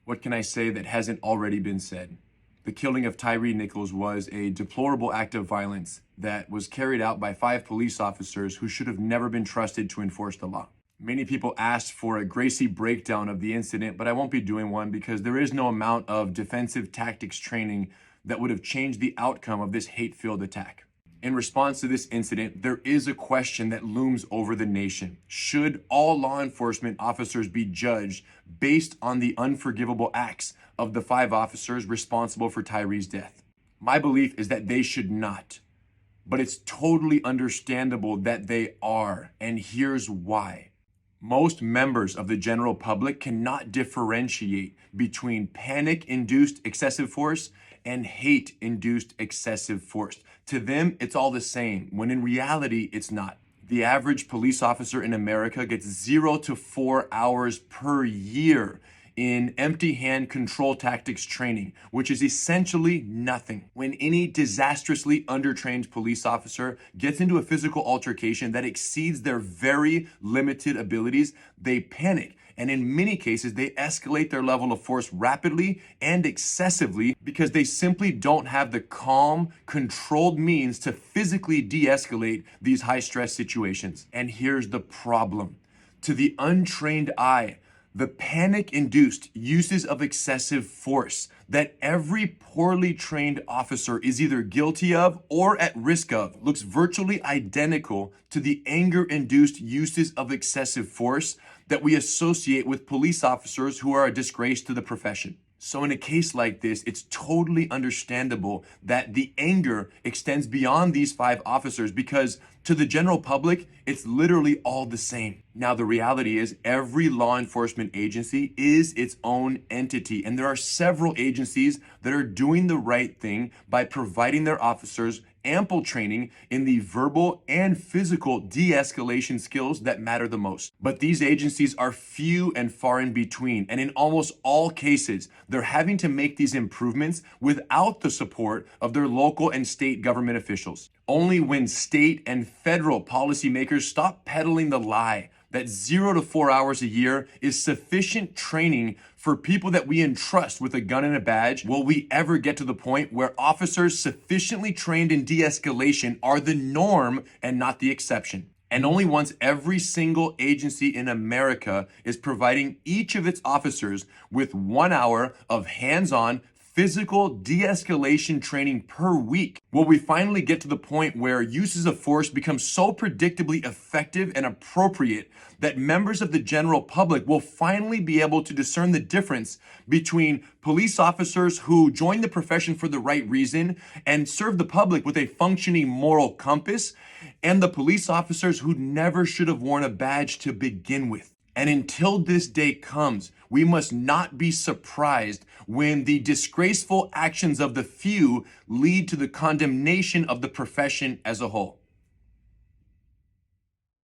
What can I say that hasn't already been said? The killing of Tyre Nichols was a deplorable act of violence that was carried out by 5 police officers who should have never been trusted to enforce the law. Many people asked for a Gracie breakdown of the incident, but I won't be doing one because there is no amount of defensive tactics training that would have changed the outcome of this hate-filled attack. In response to this incident, there is a question that looms over the nation. Should all law enforcement officers be judged based on the unforgivable acts of the 5 officers responsible for Tyre's death? My belief is that they should not, but it's totally understandable that they are, and here's why. Most members of the general public cannot differentiate between panic-induced excessive force and hate-induced excessive force. To them, it's all the same, when in reality, it's not. The average police officer in America gets 0 to 4 hours per year in empty hand control tactics training, which is essentially nothing. When any disastrously undertrained police officer gets into a physical altercation that exceeds their very limited abilities, they panic. And in many cases, they escalate their level of force rapidly and excessively because they simply don't have the calm, controlled means to physically de-escalate these high-stress situations. And here's the problem. To the untrained eye, the panic-induced uses of excessive force that every poorly trained officer is either guilty of or at risk of looks virtually identical to the anger-induced uses of excessive force that we associate with police officers who are a disgrace to the profession. So in a case like this, it's totally understandable that the anger extends beyond these 5 officers because to the general public, it's literally all the same. Now, the reality is every law enforcement agency is its own entity, and there are several agencies that are doing the right thing by providing their officers ample training in the verbal and physical de-escalation skills that matter the most. But these agencies are few and far in between, and in almost all cases, they're having to make these improvements without the support of their local and state government officials. Only when state and federal policymakers stop peddling the lie that 0 to 4 hours a year is sufficient training for people that we entrust with a gun and a badge will we ever get to the point where officers sufficiently trained in de-escalation are the norm and not the exception. And only once every single agency in America is providing each of its officers with 1 hour of hands-on physical de-escalation training per week will we finally get to the point where uses of force become so predictably effective and appropriate that members of the general public will finally be able to discern the difference between police officers who join the profession for the right reason and serve the public with a functioning moral compass and the police officers who never should have worn a badge to begin with. And until this day comes, we must not be surprised when the disgraceful actions of the few lead to the condemnation of the profession as a whole.